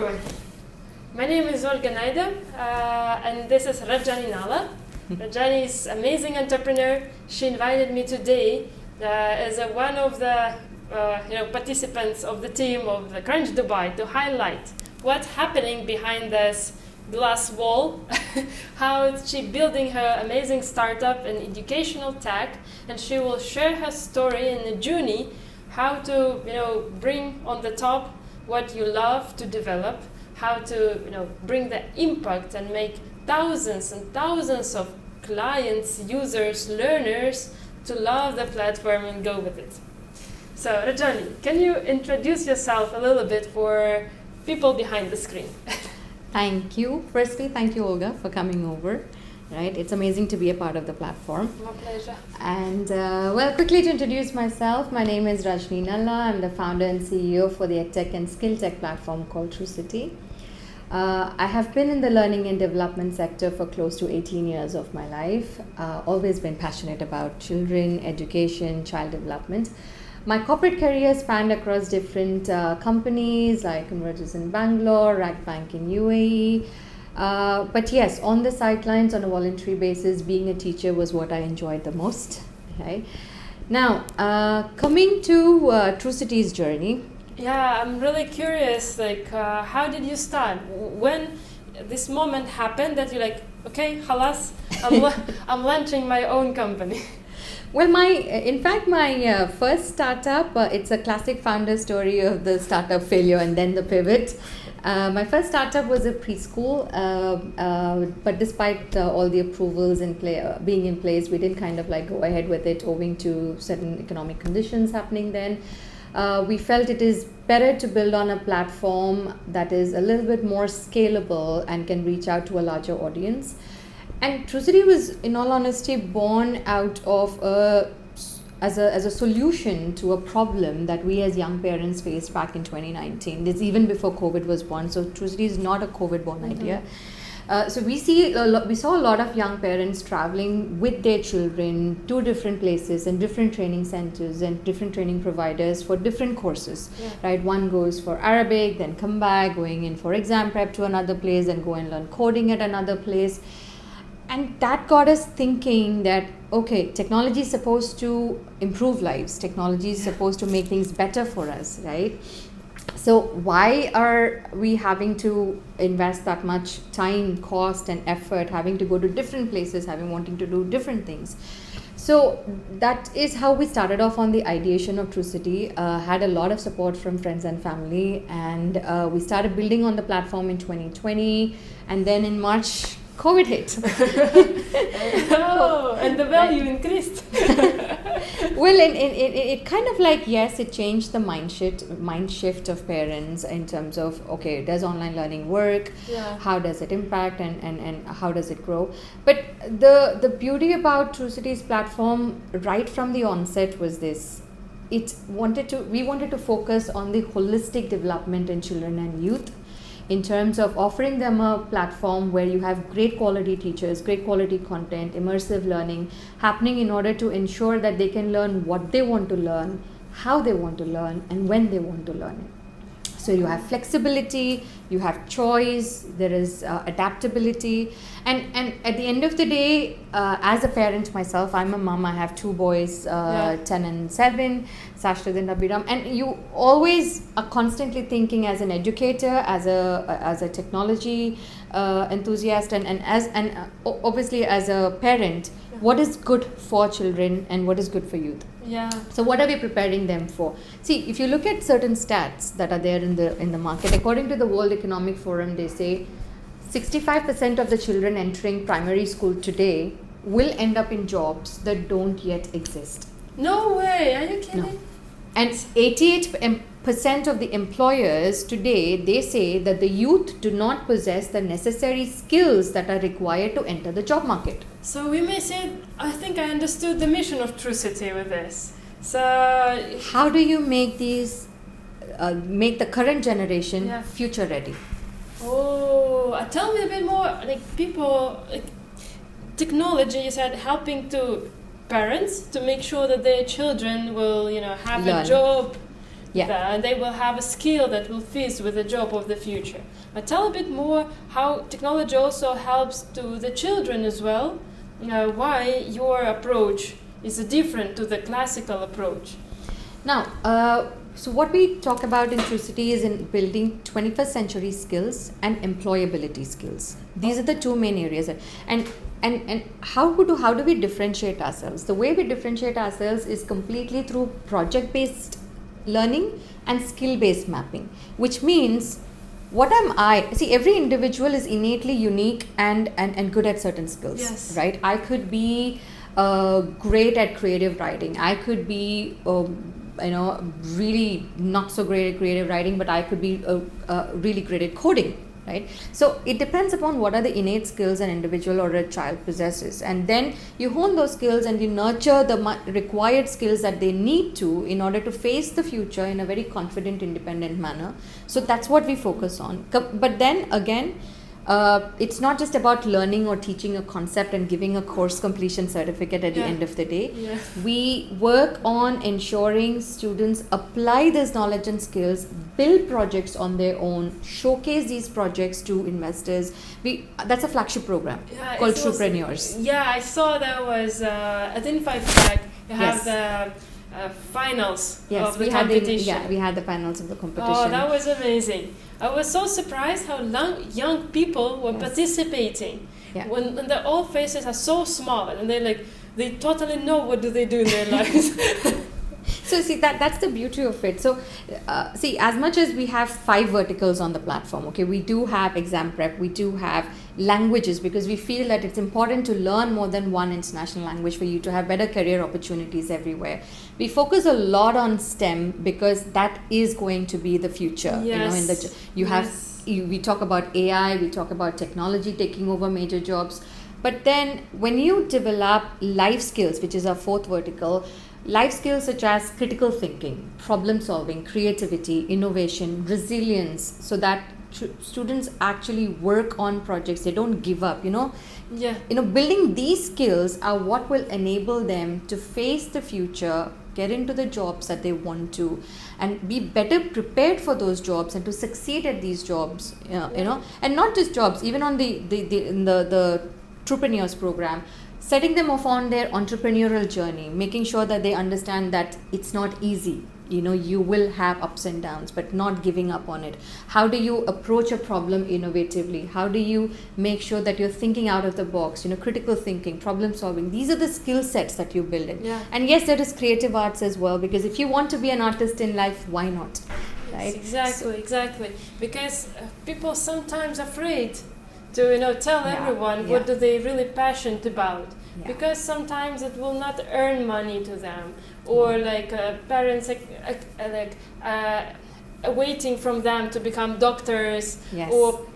everyone. My name is Rajani Nalla, and this is Rajani Nalla. Rajani is an amazing entrepreneur. She invited me today as one of the participants of the team of the Crunch Dubai to highlight what's happening behind this glass wall, how she's building her amazing startup in educational tech, and she will share her story and the journey, how to bring on the top what you love to develop, how to bring the impact and make thousands and thousands of clients, users, learners to love the platform and go with it. So Rajani, can you introduce yourself a little bit for people behind the screen? Thank you. Firstly, thank you, Olga, for coming over. Right, it's amazing to be a part of the platform. My pleasure. And quickly to introduce myself, my name is Rajani Nalla. I'm the founder and CEO for the EdTech and skill tech platform called Trusity. I have been in the learning and development sector for close to 18 years of my life. Always been passionate about children, education, child development. My corporate career spanned across different companies like Convergys in Bangalore, Rag Bank in UAE. But yes, on the sidelines on a voluntary basis, being a teacher was what I enjoyed the most. Right? Now, coming to Trucity's journey. Yeah, I'm really curious, how did you start? When this moment happened that you're like, okay, halas, I'm launching my own company. Well, in fact, my first startup, it's a classic founder story of the startup failure and then the pivot. My first startup was a preschool, but despite all the approvals being in place, we didn't go ahead with it owing to certain economic conditions happening then. We felt it is better to build on a platform that is a little bit more scalable and can reach out to a larger audience. And Trusity was, in all honesty, born out of as a solution to a problem that we as young parents faced back in 2019. This even before COVID was born. So Trusity is not a COVID-born idea. So we saw a lot of young parents traveling with their children to different places and different training centers and different training providers for different courses. Yeah. Right, one goes for Arabic, then come back, going in for exam prep to another place, and go and learn coding at another place. And that got us thinking that, okay, technology is supposed to improve lives. Technology is supposed to make things better for us, right? So why are we having to invest that much time, cost, and effort, having to go to different places, wanting to do different things? So that is how we started off on the ideation of Trusity. Had a lot of support from friends and family, and we started building on the platform in 2020, and then in March, COVID hit. Oh, and the value increased. Well, it kind of yes, it changed the mind shift of parents in terms of, okay, does online learning work? Yeah. How does it impact and how does it grow? But the beauty about Trucity's platform right from the onset was this. We wanted to focus on the holistic development in children and youth, in terms of offering them a platform where you have great quality teachers, great quality content, immersive learning happening in order to ensure that they can learn what they want to learn, how they want to learn, and when they want to learn it. So you have flexibility, you have choice, there is adaptability, and at the end of the day, as a parent myself, I'm a mom, I have two boys, 10 and 7, Sashrad and Abhiram, and you always are constantly thinking as an educator, as a technology enthusiast, and obviously as a parent, what is good for children and what is good for youth. Yeah. So what are we preparing them for? See, if you look at certain stats that are there in the market, according to the World Economic Forum, they say 65% of the children entering primary school today will end up in jobs that don't yet exist. No way, are you kidding? No. And 88% of the employers today, they say that the youth do not possess the necessary skills that are required to enter the job market. So we may say, I think I understood the mission of Trusity with this. So how do you make these, make the current generation future ready? Oh, tell me a bit more, technology, you said, helping to parents to make sure that their children will, have learn. A job And they will have a skill that will fit with the job of the future. But tell a bit more how technology also helps to the children as well, why your approach is different to the classical approach. Now, so what we talk about in Trusity is in building 21st century skills and employability skills. These are the two main areas. And how do we differentiate ourselves? The way we differentiate ourselves is completely through project-based learning and skill-based mapping, which means what am I? See, every individual is innately unique and good at certain skills, right? I could be great at creative writing. I could be really not so great at creative writing, but I could be really great at coding, right? So it depends upon what are the innate skills an individual or a child possesses, and then you hone those skills and you nurture the required skills that they need to in order to face the future in a very confident, independent manner. So that's what we focus on. But then again, it's not just about learning or teaching a concept and giving a course completion certificate at the end of the day. We work on ensuring students apply this knowledge and skills, build projects on their own, showcase these projects to investors. That's a flagship program called Truepreneurs. I saw that was at InFive. You have the finals of the competition. We had the finals of the competition. Oh, that was amazing. I was so surprised how young people were participating. When their all faces are so small and they totally know what do they do in their lives. So see, that's the beauty of it. So see, as much as we have 5 verticals on the platform, okay, we do have exam prep, we do have languages, because we feel that it's important to learn more than one international language for you to have better career opportunities everywhere. We focus a lot on STEM because that is going to be the future. We talk about AI, we talk about technology taking over major jobs. But then when you develop life skills, which is our 4th vertical, life skills such as critical thinking, problem solving, creativity, innovation, resilience, so that students actually work on projects, they don't give up, building these skills are what will enable them to face the future, get into the jobs that they want to, and be better prepared for those jobs and to succeed at these jobs, and not just jobs, even on the Truepreneurs program, setting them off on their entrepreneurial journey, making sure that they understand that it's not easy. You will have ups and downs, but not giving up on it. How do you approach a problem innovatively? How do you make sure that you're thinking out of the box? Critical thinking, problem solving. These are the skill sets that you build in. And yes, there is creative arts as well, because if you want to be an artist in life, why not? Right? Exactly. Because people sometimes afraid to tell everyone what do they really passionate about. Because sometimes it will not earn money to them, or parents waiting from them to become doctors, or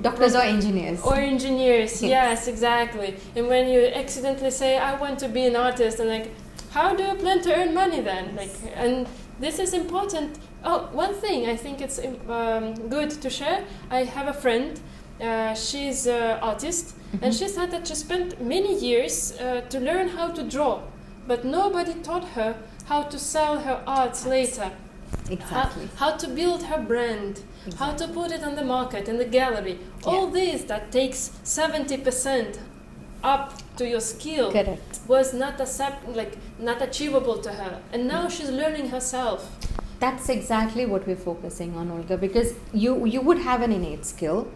engineers. Yes, exactly. And when you accidentally say, I want to be an artist, and how do you plan to earn money then? And this is important. Oh, one thing I think it's good to share. I have a friend. She's an artist, and she said that she spent many years to learn how to draw, but nobody taught her how to sell her arts later. Exactly. How to build her brand, how to put it on the market, in the gallery. All this that takes 70% up to your skill was not achievable to her, and now she's learning herself. That's exactly what we're focusing on, Olga, because you would have an innate skill.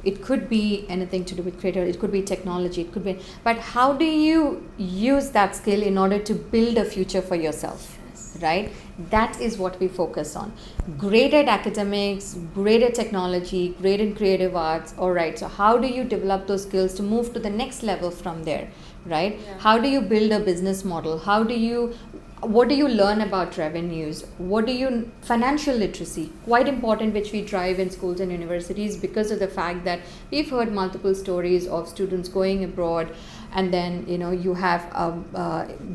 It could be anything to do with creativity, it could be technology, it could be, but how do you use that skill in order to build a future for yourself, right? That is what we focus on. Great at academics, great at technology, great in creative arts, all right, so how do you develop those skills to move to the next level from there, right? How do you build a business model? What do you learn about revenues? Financial literacy, quite important, which we drive in schools and universities because of the fact that we've heard multiple stories of students going abroad, and then you have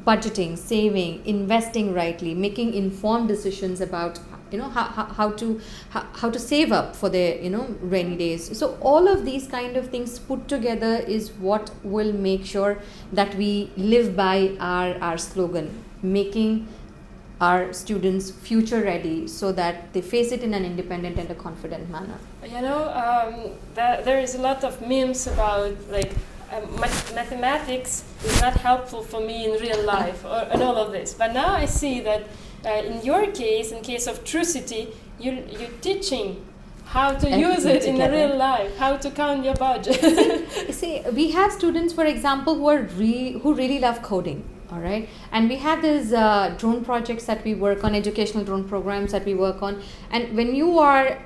budgeting, saving, investing rightly, making informed decisions about how to save up for their rainy days. So all of these kind of things put together is what will make sure that we live by our slogan, making our students future ready so that they face it in an independent and a confident manner? There is a lot of memes about like mathematics is not helpful for me in real life and all of this. But now I see that in your case, in case of Trusity, you're teaching how to use it in the real life, how to count your budget. See, we have students, for example, who really love coding. All right, and we have these drone projects that we work on, educational drone programs that we work on, and when you are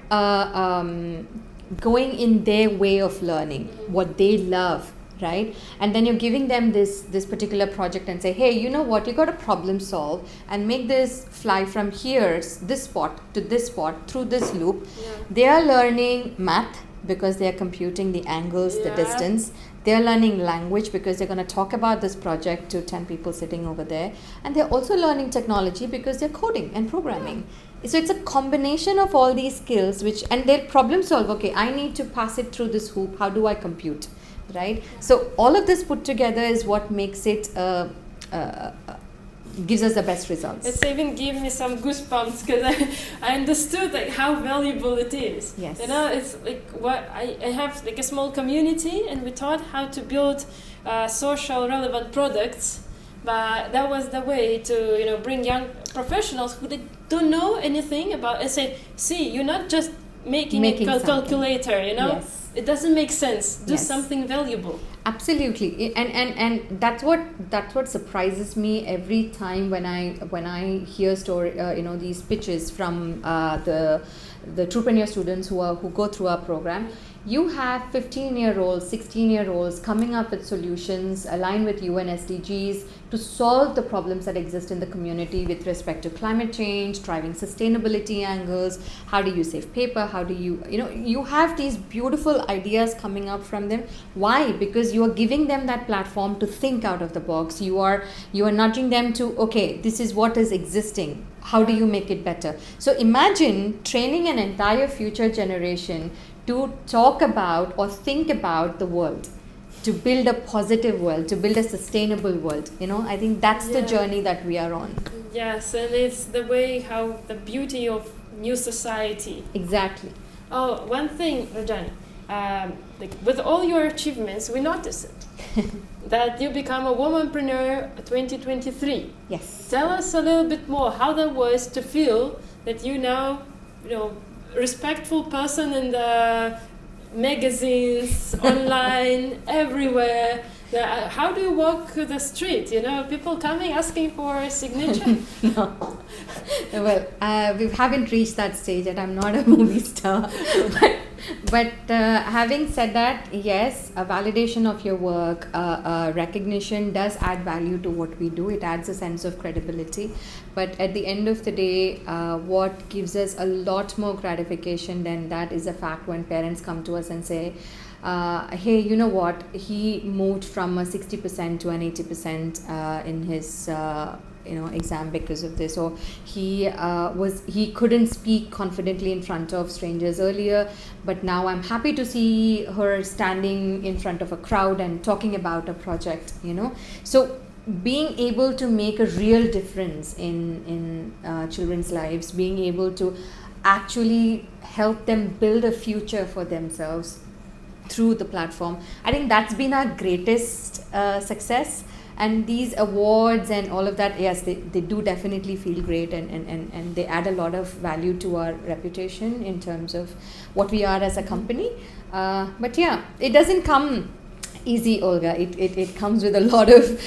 going in their way of learning, what they love, right, and then you're giving them this particular project and say, hey, you know what, you got to problem solve and make this fly from here, this spot to this spot through this loop. They are learning math because they are computing the angles, the distance. They're learning language because they're going to talk about this project to 10 people sitting over there. And they're also learning technology because they're coding and programming. So it's a combination of all these skills, and they'll problem solve. Okay, I need to pass it through this hoop. How do I compute? Right? So all of this put together is what makes it gives us the best results. It's even giving me some goosebumps because I understood like how valuable it is. Yes. It's like what I have like a small community, and we taught how to build social relevant products. But that was the way to bring young professionals who don't know anything about and say, see, you're not just making a calculator. Yes. It doesn't make sense. Do something valuable. Absolutely, and that's what surprises me every time when I hear these pitches from the entrepreneur students who go through our program. You have 15-year-olds, 16-year-olds coming up with solutions aligned with UN SDGs to solve the problems that exist in the community with respect to climate change, driving sustainability angles, how do you save paper, how do you have these beautiful ideas coming up from them. Why? Because you are giving them that platform to think out of the box. You are nudging them to, okay, this is what is existing. How do you make it better? So imagine training an entire future generation to talk about or think about the world, to build a positive world, to build a sustainable world. I think that's the journey that we are on. Yes, and it's the way how the beauty of new society. Exactly. Oh, one thing, Rajani, with all your achievements, we noticed it. That you become a womanpreneur 2023. Yes. Tell us a little bit more how that was to feel that you now, respectful person in the magazines, online, everywhere. How do you walk the street? People coming asking for a signature? No. Well, we haven't reached that stage yet. I'm not a movie star. But having said that, yes, a validation of your work, recognition does add value to what we do. It adds a sense of credibility. But at the end of the day, what gives us a lot more gratification than that is the fact when parents come to us and say, hey, you know what, he moved from a 60% to an 80% in his exam because of this, or he couldn't speak confidently in front of strangers earlier, but now I'm happy to see her standing in front of a crowd and talking about a project. So being able to make a real difference in children's lives, being able to actually help them build a future for themselves through the platform, I think that's been our greatest success. And these awards and all of that, yes, they do definitely feel great, and they add a lot of value to our reputation in terms of what we are as a company. But yeah, it doesn't come easy, Olga. It comes with a lot of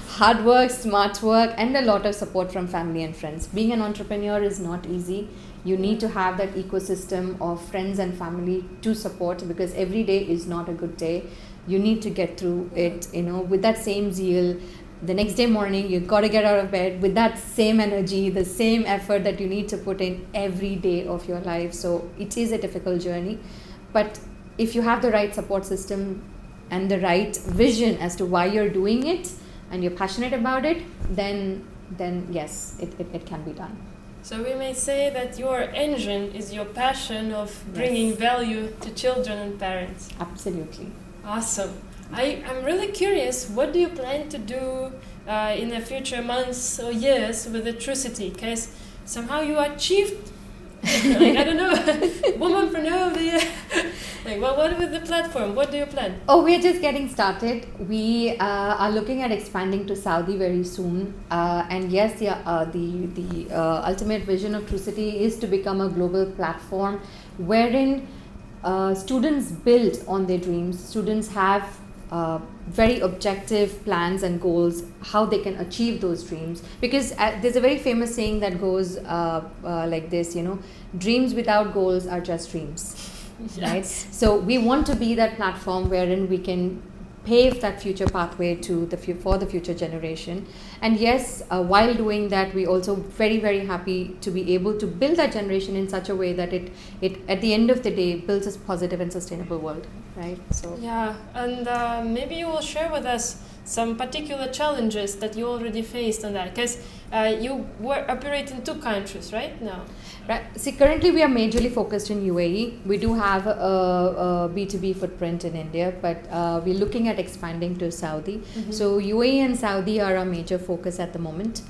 hard work, smart work, and a lot of support from family and friends. Being an entrepreneur is not easy. You need to have that ecosystem of friends and family to support, because every day is not a good day. You need to get through it, with that same zeal. The next day morning, you've got to get out of bed with that same energy, the same effort that you need to put in every day of your life. So it is a difficult journey. But if you have the right support system and the right vision as to why you're doing it and you're passionate about it, then yes, it can be done. So we may say that your engine is your passion of bringing value to children and parents. Absolutely. Awesome. I'm really curious, what do you plan to do in the future months or years with the Trusity? Because somehow you achieved, like, I don't know, womanpreneur of the year. Like, what with the platform? What do you plan? Oh, we're just getting started. We are looking at expanding to Saudi very soon. And yes, the ultimate vision of Trusity is to become a global platform wherein students build on their dreams. Students have very objective plans and goals, how they can achieve those dreams. Because there's a very famous saying that goes like this, dreams without goals are just dreams. Yes. Right? So we want to be that platform wherein we can pave that future pathway to for the future generation. And yes, while doing that, we also very, very happy to be able to build that generation in such a way that it at the end of the day builds a positive and sustainable world, right? So yeah, and maybe you will share with us some particular challenges that you already faced on that, because you operate in 2 countries right now. Right. See, currently we are majorly focused in UAE. We do have a B2B footprint in India, but we're looking at expanding to Saudi. Mm-hmm. So UAE and Saudi are our major focus at the moment.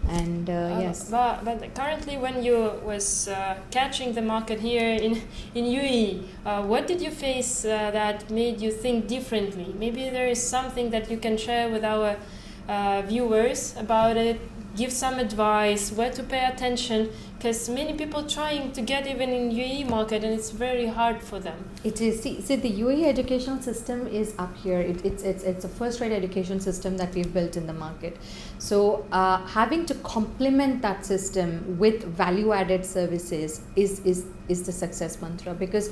And yes. But currently, when you was catching the market here in UAE, what did you face that made you think differently? Maybe there is something that you can share with our viewers about it. Give some advice, where to pay attention, because many people trying to get even in UAE market and it's very hard for them. It is. See, the UAE educational system is up here. It's a first-rate education system that we've built in the market. So having to complement that system with value-added services is the success mantra, because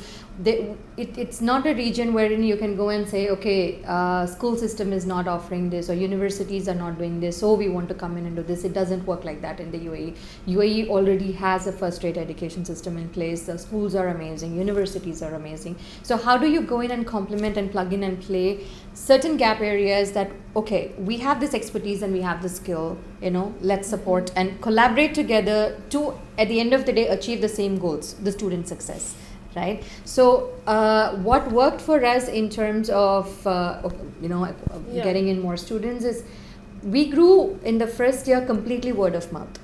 it's not a region wherein you can go and say, okay, school system is not offering this or universities are not doing this, so we want to come in and do this. It doesn't work like that in the UAE. UAE already has a first-rate education system in place. The schools are amazing, universities are amazing. So how do you go in and complement and plug in and play certain gap areas that, okay, we have this expertise and we have the skill, let's support and collaborate together to, at the end of the day, achieve the same goals, the student success, right? So what worked for us in terms of, getting in more students is we grew in the first year completely word of mouth.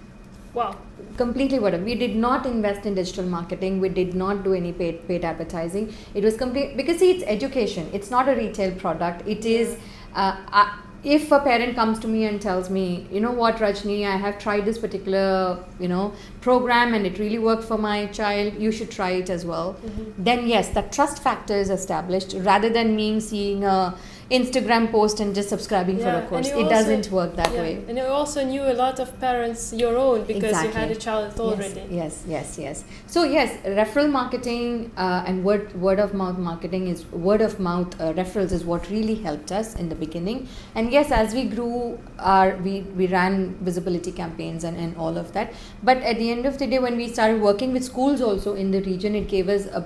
Wow. Completely word of. We did not invest in digital marketing. We did not do any paid advertising. It was complete, because see, it's education. It's not a retail product. It is, if a parent comes to me and tells me, you know what, Rajani, I have tried this particular, program and it really worked for my child, you should try it as well. Mm-hmm. Then yes, that trust factor is established, rather than me seeing a Instagram post and just subscribing for a course. It doesn't work that way. And you also knew a lot of parents your own, because you had a child already. Yes. So yes, referral marketing and word of mouth marketing is referrals is what really helped us in the beginning. And yes, as we grew, we ran visibility campaigns and all of that. But at the end of the day, when we started working with schools also in the region, it gave us a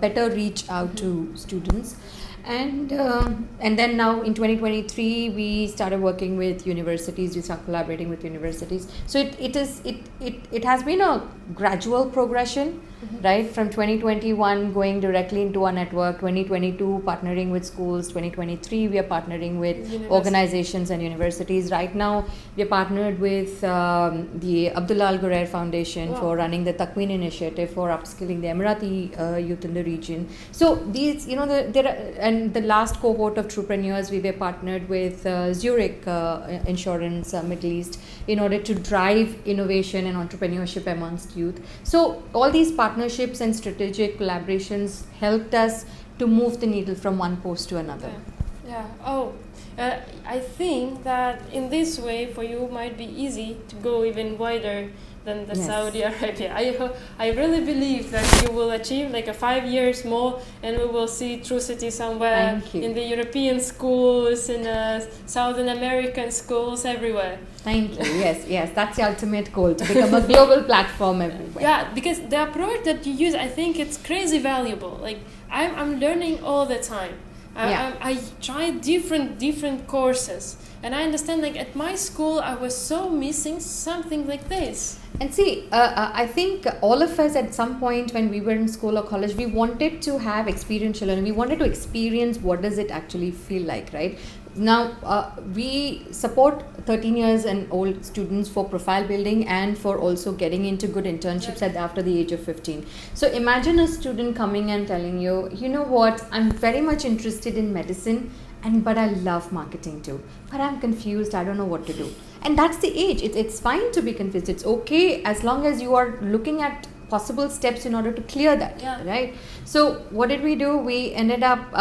better reach out to students. And then now in 2023 we started working with universities. We started collaborating with universities. So it has been a gradual progression, right? From 2021 going directly into our network, 2022 partnering with schools, 2023 we are partnering with organizations and universities. Right now we are partnered with the Abdullah Al Ghurair Foundation for running the Takween initiative for upskilling the Emirati youth in the region. So these, there are, and the last cohort of Truepreneurs, we were partnered with Zurich Insurance Middle East in order to drive innovation and entrepreneurship amongst youth. So all these partnerships and strategic collaborations helped us to move the needle from one post to another. I think that in this way for you might be easy to go even wider than the Saudi Arabia. I really believe that you will achieve like a 5 years more, and we will see Trusity somewhere in the European schools, in Southern American schools, everywhere. Thank you. Yes, that's the ultimate goal, to become a global platform everywhere. Yeah, because the approach that you use, I think it's crazy valuable. Like I'm learning all the time. I tried different courses, and I understand, like at my school I was so missing something like this. And see, I think all of us at some point when we were in school or college, we wanted to have experiential learning. We wanted to experience what does it actually feel like, right? we support 13 years and old students for profile building and for also getting into good internships after the age of 15. So imagine a student coming and telling you, you know what, I'm very much interested in medicine, but I love marketing too, but I'm confused, I don't know what to do. And that's the age. It's fine to be confused. It's okay as long as you are looking at possible steps in order to clear that, right? So what did we do? We ended up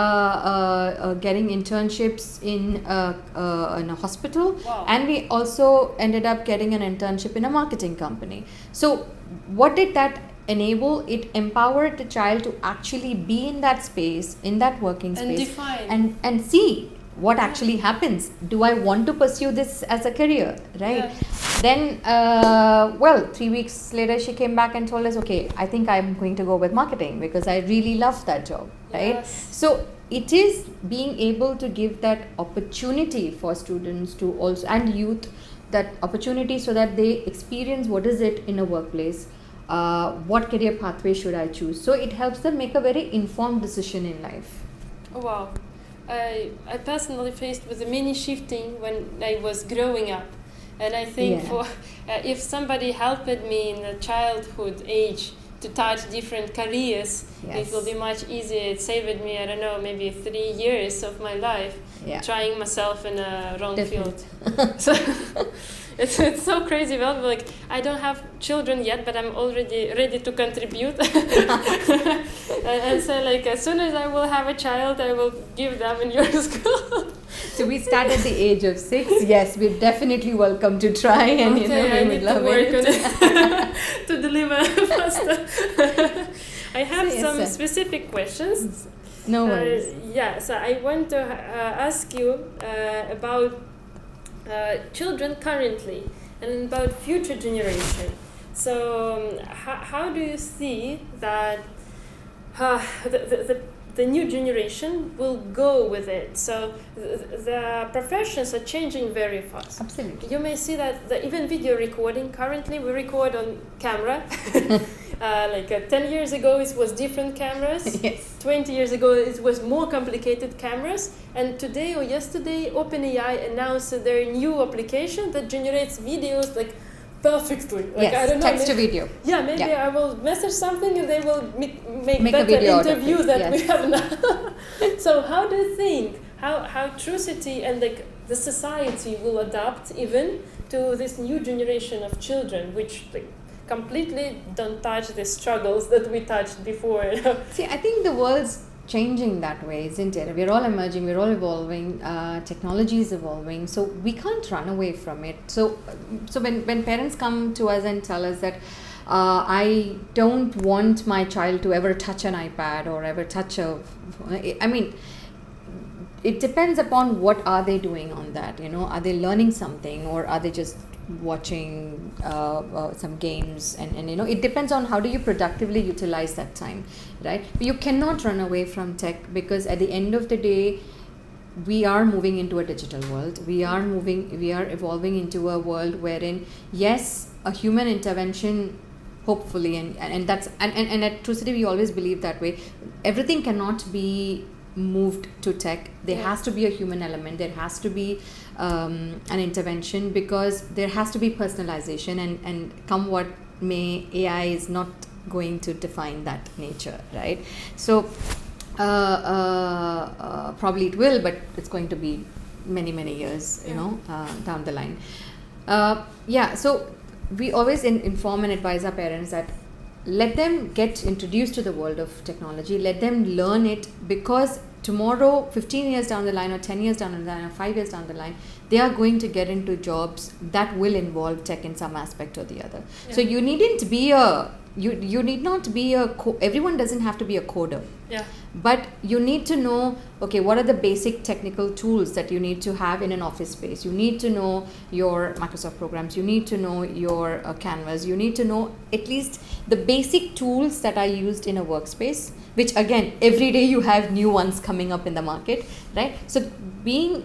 getting internships in a hospital, and we also ended up getting an internship in a marketing company. So what did that enable? It empowered the child to actually be in that space, in that working space, and see what actually happens. Do I want to pursue this as a career, right? Then 3 weeks later she came back and told us, okay, I think I'm going to go with marketing because I really love that job, right? So it is being able to give that opportunity for students to also, and youth, that opportunity so that they experience what is it in a workplace, what career pathway should I choose. So it helps them make a very informed decision in life. Oh, wow. I personally faced with many shifting when I was growing up, and I think for if somebody helped me in the childhood age to touch different careers, it will be much easier. It saved me, I don't know, maybe 3 years of my life trying myself in a wrong field. So it's so crazy. Well, like, I don't have children yet, but I'm already ready to contribute. And so, like, as soon as I will have a child, I will give them in your school. So we start at the age of 6. Yes, we're definitely welcome to try, and we would love work on it to deliver faster. I have some specific questions. No worries. So I want to ask you about children currently and about future generation. So how do you see that the new generation will go with it? So the professions are changing very fast. Absolutely. You may see that even video recording, currently we record on camera. 10 years ago it was different cameras. 20 years ago it was more complicated cameras. And today or yesterday OpenAI announced their new application that generates videos like perfectly. Like, I don't know, text to video. Maybe I will message something and they will make better interview than we have now. So how do you think how Trusity and like the society will adapt even to this new generation of children, which like completely don't touch the struggles that we touched before? See, I think the world's changing that way, isn't it? We're all emerging, we're all evolving, technology is evolving, so we can't run away from it. So when parents come to us and tell us that I don't want my child to ever touch an iPad or ever touch it depends upon what are they doing on that, are they learning something or are they just watching some games, and it depends on how do you productively utilize that time, right? But you cannot run away from tech, because at the end of the day we are moving into a digital world. We are evolving into a world wherein, yes, a human intervention, hopefully, and that's and at Trusity we always believe that way. Everything cannot be moved to tech. There has to be a human element. There has to be an intervention, because there has to be personalization, and come what may, AI is not going to define that nature, right? So probably it will, but it's going to be many years down the line. So we always inform and advise our parents that let them get introduced to the world of technology, let them learn it, because tomorrow, 15 years down the line, or 10 years down the line, or 5 years down the line, they are going to get into jobs that will involve tech in some aspect or the other. So you needn't be you need not be everyone doesn't have to be a coder. But you need to know, okay, what are the basic technical tools that you need to have in an office space? You need to know your Microsoft programs. You need to know your Canvas. You need to know at least the basic tools that are used in a workspace, which again, every day you have new ones coming up in the market, right? So being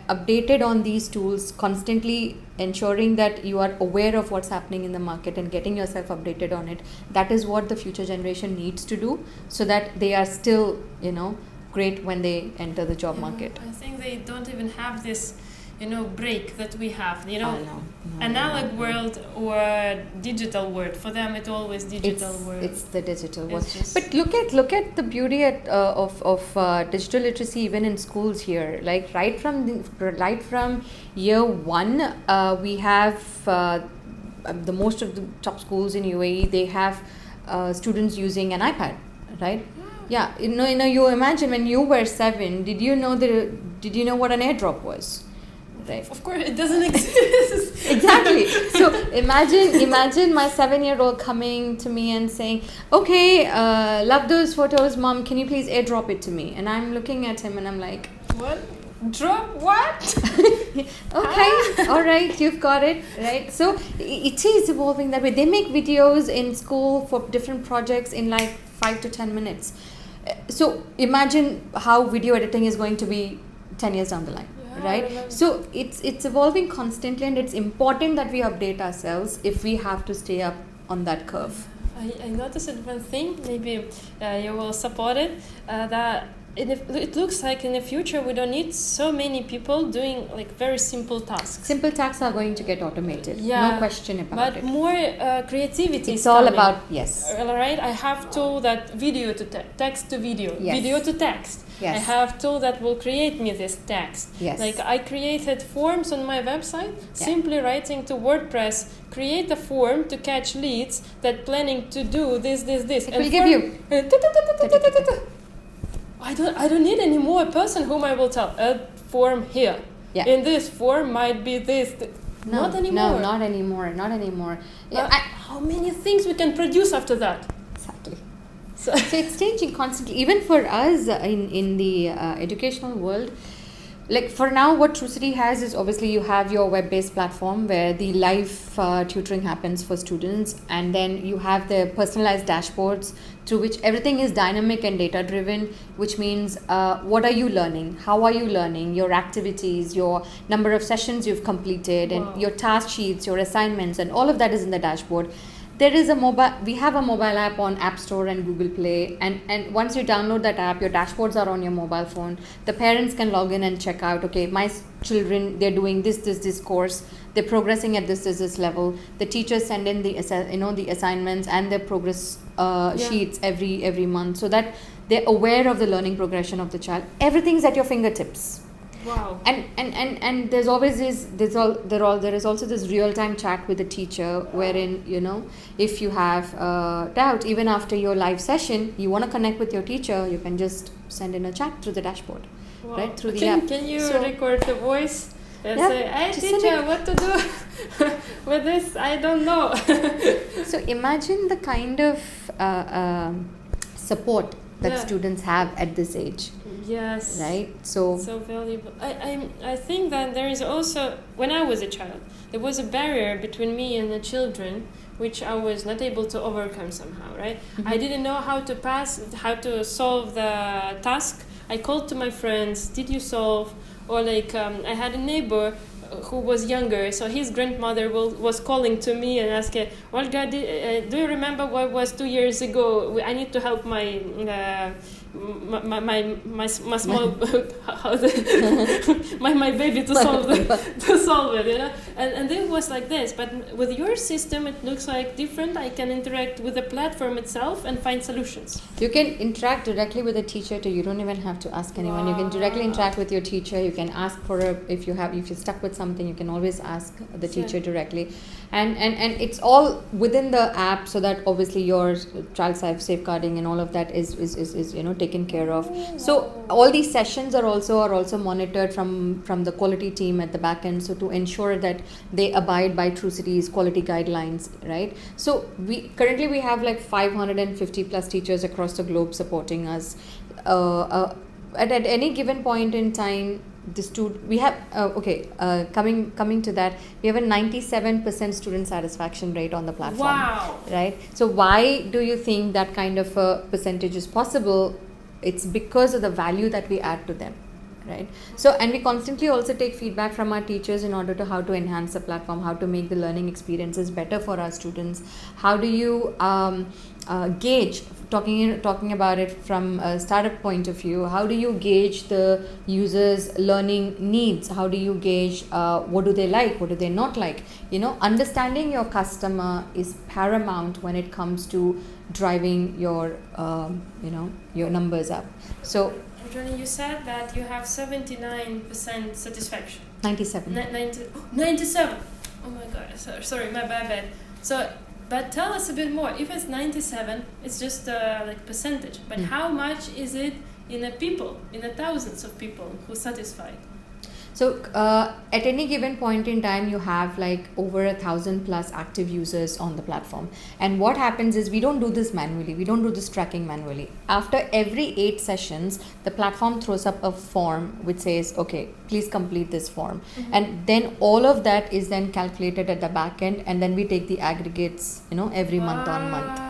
updated on these tools, constantly ensuring that you are aware of what's happening in the market and getting yourself updated on it, that is what the future generation needs to do, so that they are still, great when they enter the job market. I think they don't even have this, break that we have. No, analog world or digital world. For them, it's always digital world. It's the digital world. But look at the beauty of digital literacy even in schools here. Like right from year one, we have the most of the top schools in UAE. They have students using an iPad, right? Yeah, you imagine when you were 7, did you know what an airdrop was? Right. Of course, it doesn't exist. Exactly. So imagine my 7-year-old coming to me and saying, "Okay, love those photos, Mom. Can you please airdrop it to me?" And I'm looking at him and I'm like, "What? Drop what?" Okay, all right, you've got it, right? So it is evolving that way. They make videos in school for different projects in like 5 to 10 minutes. So imagine how video editing is going to be 10 years down the line. Right, so it's evolving constantly, and it's important that we update ourselves if we have to stay up on that curve. I noticed one thing, maybe you will support it, that it looks like in the future we don't need so many people doing like very simple tasks. Simple tasks are going to get automated, no question about it. But more creativity. It's all about, yes. Right, I have tool that video to text to video, yes. Video to text. Yes. I have tool that will create me this text. Yes. Like I created forms on my website, simply writing to WordPress, create a form to catch leads that planning to do this. It will give you. I don't need any more person whom I will tell. Add form here. Yeah. In this form might be this. No, not anymore. No, not anymore. Yeah, how many things we can produce after that? Exactly. So it's changing constantly. Even for us in the educational world, like for now, what Trusity has is obviously you have your web-based platform where the live tutoring happens for students, and then you have the personalized dashboards through which everything is dynamic and data-driven, which means what are you learning, how are you learning, your activities, your number of sessions you've completed, and your task sheets, your assignments, and all of that is in the dashboard. There is we have a mobile app on App Store and Google Play, and once you download that app, your dashboards are on your mobile phone. The parents can log in and check out, okay, my children, they're doing this course, they're progressing at this level. The teachers send in the assignments and their progress sheets every month, so that they're aware of the learning progression of the child. Everything's at your fingertips. Wow. And there's always there is also this real-time chat with the teacher, wherein if you have doubt, even after your live session, you want to connect with your teacher, you can just send in a chat through the dashboard. Wow. Right, through the app. Can you record the voice and say, "Hey teacher, what to do with this? I don't know." So imagine the kind of support that students have at this age. Yes. Right. So valuable. I think that there is also, when I was a child, there was a barrier between me and the children, which I was not able to overcome somehow. Right. Mm-hmm. I didn't know how to solve the task. I called to my friends. Did you solve? Or I had a neighbor who was younger, so his grandmother was calling to me and asking, "Olga, do you remember what was 2 years ago? I need to help my small my baby to solve it, and it was like this. But with your system, it looks like different. I can interact with the platform itself and find solutions. You can interact directly with the teacher too. You don't even have to ask anyone. You can directly interact with your teacher. You can ask if you're stuck with something, you can always ask the teacher directly, and it's all within the app, so that obviously your child safeguarding and all of that is taken care of. So all these sessions are also monitored from the quality team at the back end, so to ensure that they abide by Trucity's quality guidelines, right? So we currently have like 550 plus teachers across the globe supporting us. At any given point in time, we have coming to that, we have a 97% student satisfaction rate on the platform. Wow. Right? So why do you think that kind of a percentage is possible? It's because of the value that we add to them, right? So, and we constantly also take feedback from our teachers in order to how to enhance the platform, how to make the learning experiences better for our students. How do you gauge, talking about it from a startup point of view, how do you gauge the users' learning needs? How do you gauge what do they like, what do they not like? Understanding your customer is paramount when it comes to driving your your numbers up. So Rajani, you said that you have 79% satisfaction. 97. 97. Oh my god, sorry, my bad. So, but tell us a bit more. If it's 97, it's just like percentage. But how much is it in a thousands of people who satisfied? So at any given point in time, you have like over 1,000+ active users on the platform. And what happens is we don't do this manually. We don't do this tracking manually. After every 8 sessions, the platform throws up a form which says, okay, please complete this form. And then all of that is then calculated at the back end, and then we take the aggregates, every month on month.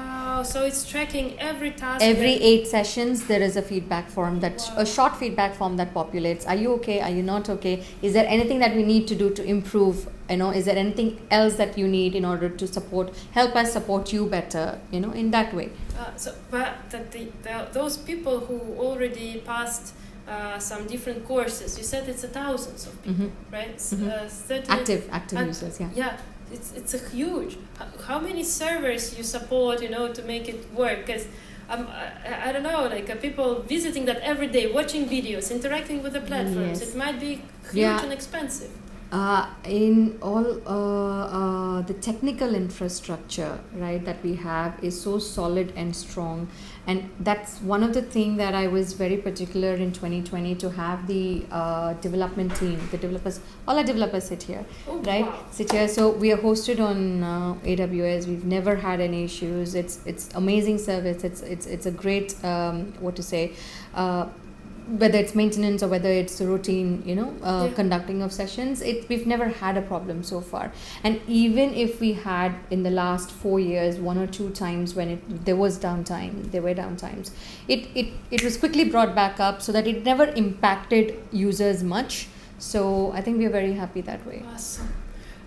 So it's tracking every task. Every 8 sessions, there is a feedback form, a short feedback form that populates. Are you okay? Are you not okay? Is there anything that we need to do to improve? Is there anything else that you need in order to help us support you better? In that way. But those people who already passed some different courses, you said it's thousands of people, right? 30 active users, yeah. Yeah. It's a huge. How many servers you support, to make it work? Because I don't know, like people visiting that every day, watching videos, interacting with the platforms. Yes. It might be huge and expensive. In all the technical infrastructure, right, that we have is so solid and strong, and that's one of the things that I was very particular in 2020 to have the development team, all our developers sit here, right? Wow. Sit here. So we are hosted on AWS. We've never had any issues. It's amazing service. It's a great whether it's maintenance or whether it's routine, conducting of sessions, we've never had a problem so far. And even if we had in the last 4 years 1 or 2 times when there were downtimes, it was quickly brought back up so that it never impacted users much. So I think we're very happy that way. Awesome.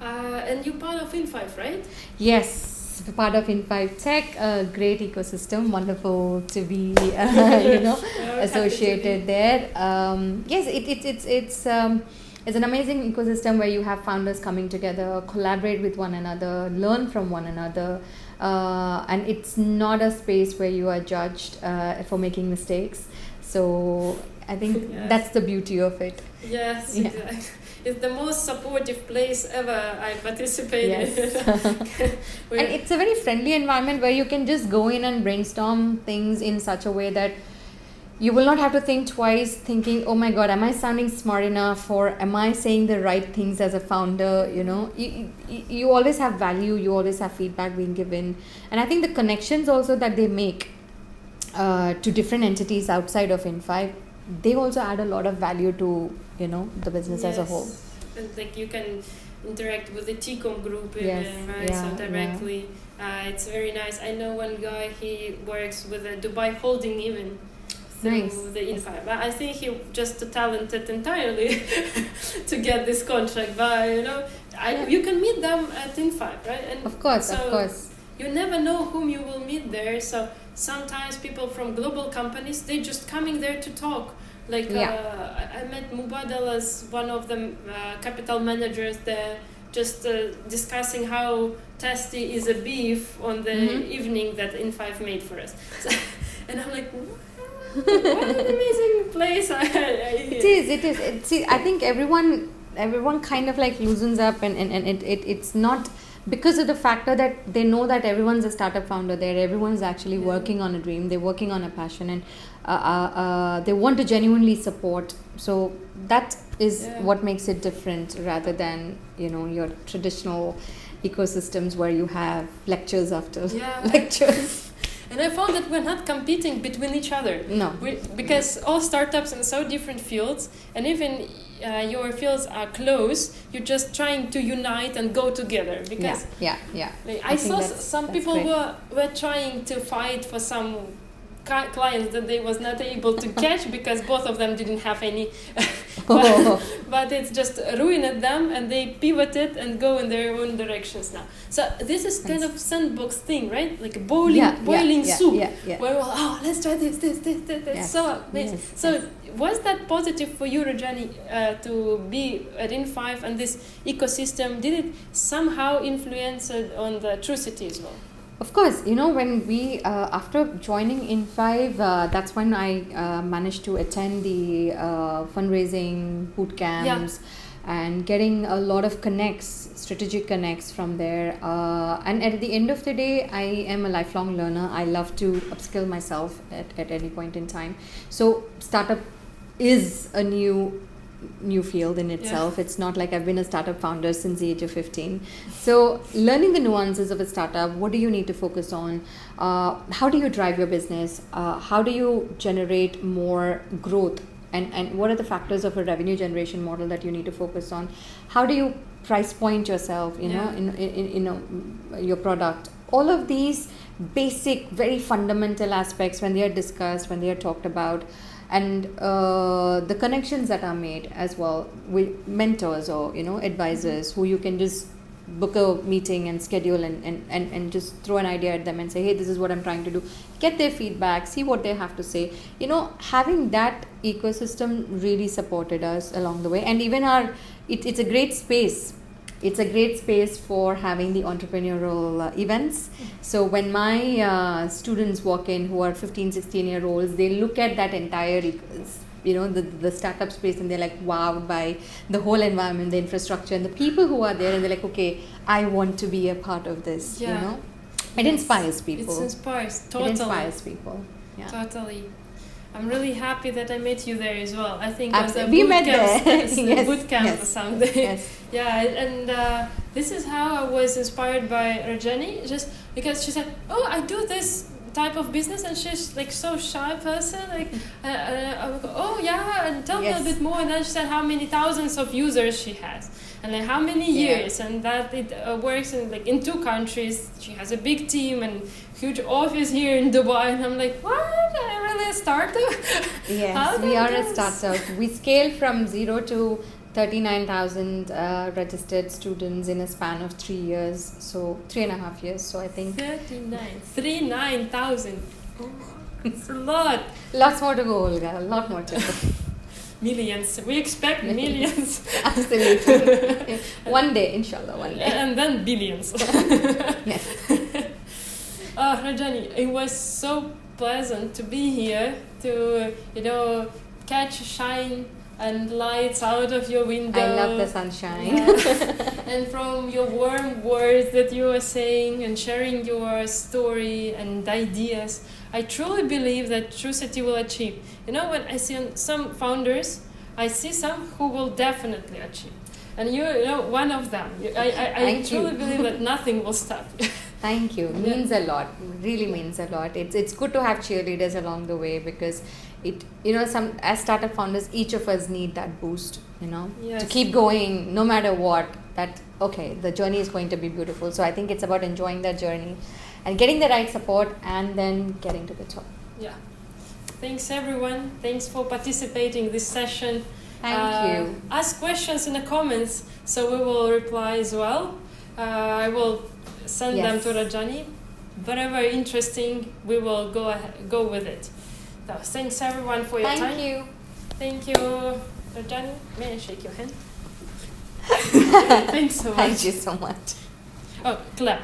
And you're part of In5, right? Yes. Part of In5 Tech, a great ecosystem, wonderful to be associated there. Yes, it's an amazing ecosystem where you have founders coming together, collaborate with one another, learn from one another, and it's not a space where you are judged for making mistakes. So I think that's the beauty of it. Yes, exactly. It's the most supportive place ever I participated in. And it's a very friendly environment where you can just go in and brainstorm things in such a way that you will not have to think twice, thinking, oh my God, am I sounding smart enough, or am I saying the right things as a founder? You always have value, you always have feedback being given. And I think the connections also that they make to different entities outside of In5, they also add a lot of value to the business as a whole. And like you can interact with the TCOM group even, right? So directly. It's very nice. I know one guy, he works with a Dubai holding even through the In5. But I think he just talented entirely to get this contract. But you can meet them at In5, right? And of course. You never know whom you will meet there. So sometimes people from global companies, they're just coming there to talk. Like I met Mubadal as one of the capital managers there, just discussing how tasty is a beef on the evening that In5 made for us. So, and I'm like, what an amazing place! It is. See, I think everyone kind of like loosens up, and it's not because of the factor that they know that everyone's a startup founder there. Everyone's actually working on a dream. They're working on a passion, and they want to genuinely support. So that is what makes it different rather than your traditional ecosystems where you have lectures after lectures. And I found that we're not competing between each other. No. Because all startups in so different fields, and even your fields are close, you're just trying to unite and go together. Because yeah. I saw some people were trying to fight for some clients that they was not able to catch because both of them didn't have any. But it's just ruined them, and they pivoted and go in their own directions now. So this is kind of sandbox thing, right? Like a boiling soup. Where let's try this. Yes. So amazing. Yes. So was that positive for you, Rajani, to be at In5 and this ecosystem? Did it somehow influence on the Trusity as well? Of course, when we, after joining In5, that's when I managed to attend the fundraising boot camps and getting a lot of strategic connects from there. And at the end of the day, I am a lifelong learner. I love to upskill myself at any point in time. So startup is a new field in itself. It's not like I've been a startup founder since the age of 15. So learning the nuances of a startup, what do you need to focus on? How do you drive your business? How do you generate more growth? And what are the factors of a revenue generation model that you need to focus on? How do you price point yourself, in your product? All of these basic, very fundamental aspects, when they are discussed, when they are talked about, and the connections that are made as well with mentors or advisors who you can just book a meeting and schedule and just throw an idea at them and say, hey, this is what I'm trying to do, get their feedback, see what they have to say. Having that ecosystem really supported us along the way. And even it's a great space. It's a great space for having the entrepreneurial events. So when my students walk in who are 15, 16-year-olds, they look at that entire, the startup space, and they're like wowed by the whole environment, the infrastructure, and the people who are there, and they're like, okay, I want to be a part of this. It inspires people. It inspires, totally. It inspires people. Yeah. Totally. I'm really happy that I met you there as well. I think we met there. Boot camp someday. Yes. Yeah, and this is how I was inspired by Rajani, just because she said, "Oh, I do this type of business," and she's like so shy person. Like, I would go, "Oh yeah," and tell me a bit more. And then she said how many thousands of users she has, and like how many years, and that it works in 2 countries. She has a big team and huge office here in Dubai, and I'm like, what? I'm really a startup? Yes, we are a startup. We scaled from 0 to 39,000 registered students in a span of 3 years, so 3.5 years. So I think 39,000. Oh, it's a lot. Lots more to go, Olga. A lot more to go. Millions. We expect millions. Absolutely. One day, inshallah, one day. And then billions. Yes. Rajani, it was so pleasant to be here, to catch shine and lights out of your window. I love the sunshine. And from your warm words that you were saying and sharing your story and ideas, I truly believe that Trusity will achieve. When I see some founders, I see some who will definitely achieve. And you're one of them. I truly believe that nothing will stop you. Thank you. Means a lot. Really means a lot. It's good to have cheerleaders along the way, because as startup founders, each of us need that boost, to keep going no matter what. That the journey is going to be beautiful. So I think it's about enjoying that journey and getting the right support and then getting to the top. Yeah. Thanks everyone. Thanks for participating in this session. Thank you. Ask questions in the comments, so we will reply as well. I will send them to Rajani. Whatever interesting, we will go with it. So thanks everyone for your time. Thank you. Thank you, Rajani. May I shake your hand? Thanks so much. Thank you so much. Oh, clap.